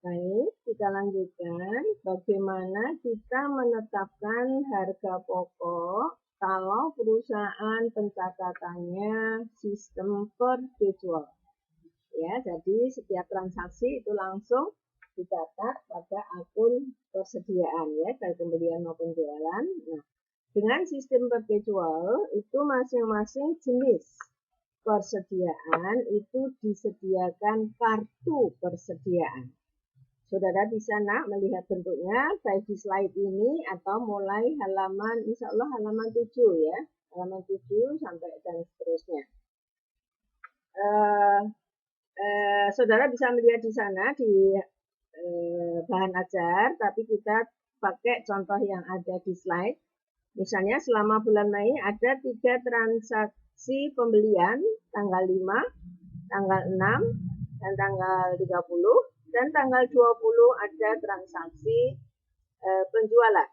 Baik, kita lanjutkan. Bagaimana kita menetapkan harga pokok kalau perusahaan pencatatannya sistem perpetual. Ya, jadi setiap transaksi itu langsung dicatat pada akun persediaan ya, baik pembelian maupun jualan. Nah, dengan sistem perpetual itu masing-masing jenis persediaan itu disediakan kartu persediaan. Saudara bisa melihat bentuknya baik di slide ini atau mulai halaman, insya Allah halaman 7 ya. Halaman 7 sampai dan seterusnya. Saudara bisa melihat di sana di bahan ajar, tapi kita pakai contoh yang ada di slide. Misalnya selama bulan Mei ada 3 transaksi pembelian tanggal 5, tanggal 6, dan tanggal 30. Dan tanggal 20 ada transaksi penjualan.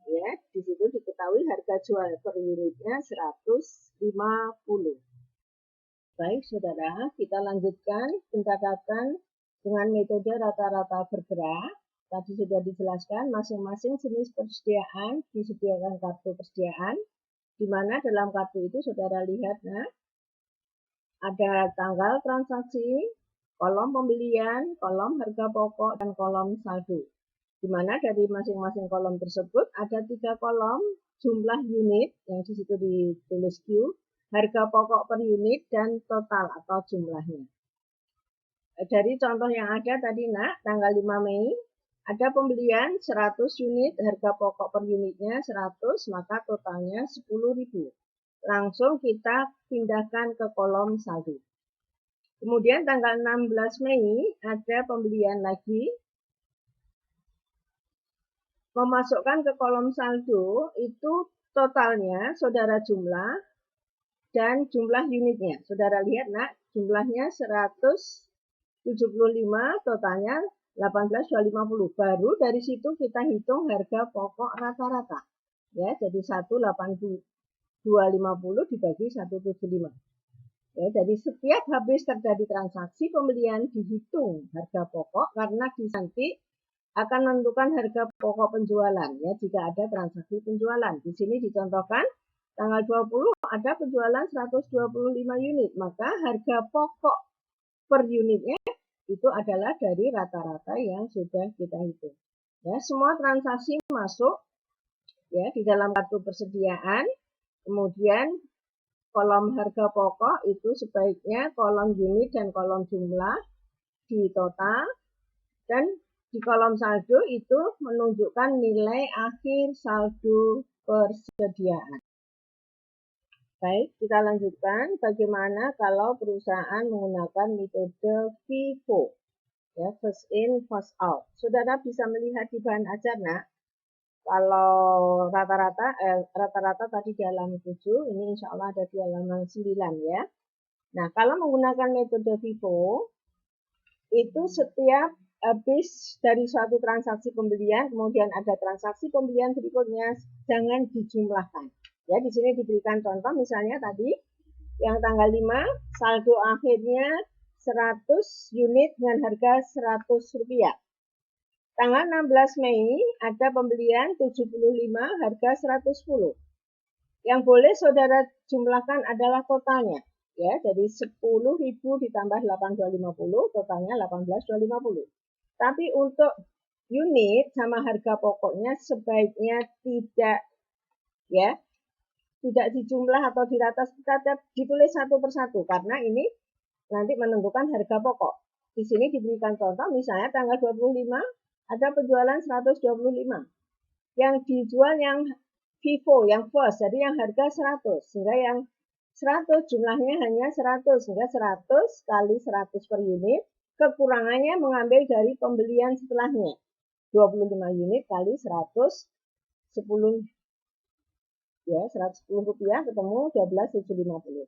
Ya, di situ diketahui harga jual per unitnya 150. Baik, saudara, kita lanjutkan pencatatan dengan metode rata-rata bergerak. Tadi sudah dijelaskan masing-masing jenis persediaan disediakan kartu persediaan, di mana dalam kartu itu saudara lihat, ada tanggal transaksi, kolom pembelian, kolom harga pokok, dan kolom saldo. Di mana dari masing-masing kolom tersebut ada 3 kolom, jumlah unit yang di situ ditulis Q, harga pokok per unit, dan total atau jumlahnya. Dari contoh yang ada tadi tanggal 5 Mei, ada pembelian 100 unit, harga pokok per unitnya 100, maka totalnya 10.000. Langsung kita pindahkan ke kolom saldo. Kemudian tanggal 16 Mei ada pembelian lagi, memasukkan ke kolom saldo itu totalnya saudara jumlah dan jumlah unitnya. Saudara lihat jumlahnya 175, totalnya 18.250. Baru dari situ kita hitung harga pokok rata-rata. Ya, jadi 18250 dibagi 175. Ya, jadi setiap habis terjadi transaksi pembelian dihitung harga pokok karena nanti akan menentukan harga pokok penjualan ya jika ada transaksi penjualan. Di sini dicontohkan tanggal 20 ada penjualan 125 unit, maka harga pokok per unitnya itu adalah dari rata-rata yang sudah kita hitung. Ya, semua transaksi masuk ya di dalam kartu persediaan. Kemudian kolom harga pokok itu sebaiknya kolom unit dan kolom jumlah di total, dan di kolom saldo itu menunjukkan nilai akhir saldo persediaan. Baik, kita lanjutkan bagaimana kalau perusahaan menggunakan metode FIFO, ya, first in, first out. Saudara bisa melihat di bahan ajar, kalau rata-rata tadi di halaman 7, ini insya Allah ada di halaman 9 ya. Nah, kalau menggunakan metode FIFO, itu setiap habis dari suatu transaksi pembelian, kemudian ada transaksi pembelian berikutnya, jangan dijumlahkan. Ya, di sini diberikan contoh, misalnya tadi yang tanggal 5, saldo akhirnya 100 unit dengan harga Rp100. Tanggal 16 Mei ada pembelian 75 harga 110. Yang boleh saudara jumlahkan adalah totalnya. Ya, jadi 10.000 ditambah 8.250, totalnya 18.250. Tapi untuk unit sama harga pokoknya sebaiknya tidak dijumlah atau dirata, ditulis satu persatu karena ini nanti menentukan harga pokok. Di sini diberikan contoh, misalnya tanggal 25 ada penjualan 125. Yang dijual yang FIFO, yang first, jadi yang harga 100, sehingga yang 100 jumlahnya hanya 100, sehingga 100 kali 100 per unit, kekurangannya mengambil dari pembelian setelahnya. 25 unit kali 100, 10 ya, Rp110 ketemu 12.750.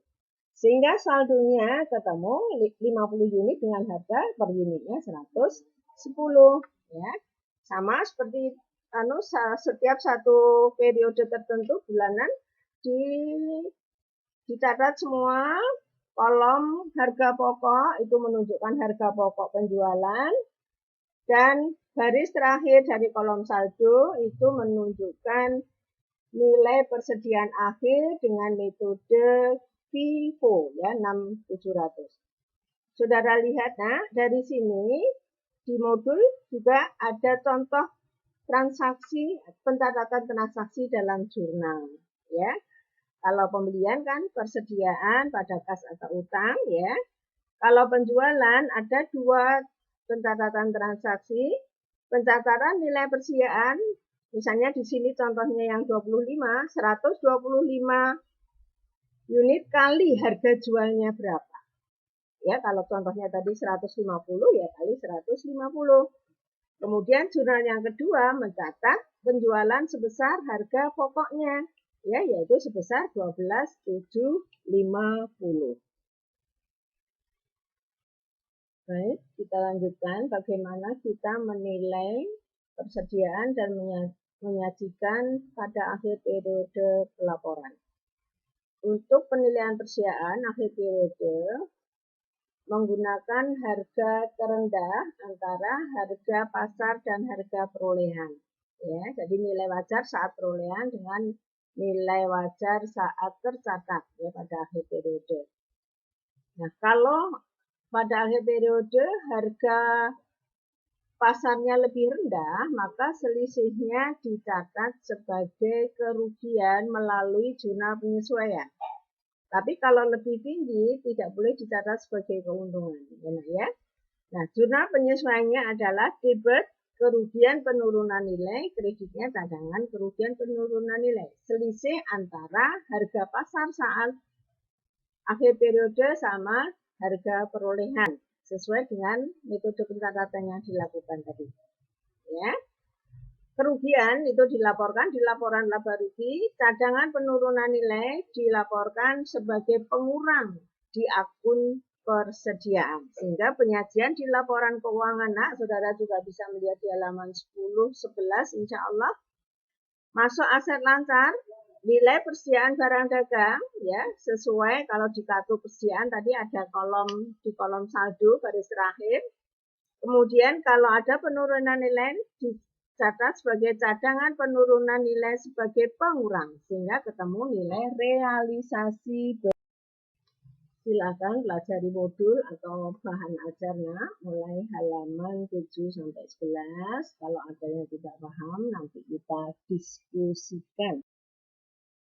Sehingga saldonya ketemu 50 unit dengan harga per unitnya 110 ya. Sama seperti setiap satu periode tertentu bulanan dicatat semua kolom harga pokok itu menunjukkan harga pokok penjualan, Dan baris terakhir dari kolom saldo itu menunjukkan nilai persediaan akhir dengan metode FIFO ya 6700. Saudara lihat, nah dari sini di modul juga ada contoh transaksi, pencatatan transaksi dalam jurnal ya. Kalau pembelian kan persediaan pada kas atau utang ya. Kalau penjualan ada dua pencatatan transaksi, pencatatan nilai persediaan, misalnya di sini contohnya yang 25, 125 unit kali harga jualnya berapa. Ya, kalau contohnya tadi 150 ya kali 150. Kemudian jurnal yang kedua mencatat penjualan sebesar harga pokoknya ya, yaitu sebesar 12.750. Baik, kita lanjutkan bagaimana kita menilai persediaan dan menyajikan pada akhir periode pelaporan. Untuk penilaian persediaan akhir periode menggunakan harga terendah antara harga pasar dan harga perolehan. Ya, jadi nilai wajar saat perolehan dengan nilai wajar saat tercatat ya pada akhir periode. Nah, kalau pada akhir periode harga pasarnya lebih rendah, maka selisihnya dicatat sebagai kerugian melalui jurnal penyesuaian. Tapi kalau lebih tinggi tidak boleh dicatat sebagai keuntungan, ya. Nah, jurnal penyesuaiannya adalah debit kerugian penurunan nilai, kreditnya cadangan kerugian penurunan nilai. Selisih antara harga pasar saat akhir periode sama harga perolehan sesuai dengan metode pencatatan yang dilakukan tadi. Ya. Kerugian itu dilaporkan di laporan laba rugi, cadangan penurunan nilai dilaporkan sebagai pengurang di akun persediaan. Sehingga penyajian di laporan keuangan, nah, saudara juga bisa melihat di halaman 10, 11, insya Allah. Masuk aset lancar, nilai persediaan barang dagang, ya, sesuai kalau di kartu persediaan tadi ada di kolom saldo baris terakhir. Kemudian kalau ada penurunan nilai dicatat sebagai cadangan penurunan nilai sebagai pengurang sehingga ketemu nilai realisasi. Silakan pelajari modul atau bahan ajarnya mulai halaman 7 sampai 11. Kalau ada yang tidak paham nanti kita diskusikan.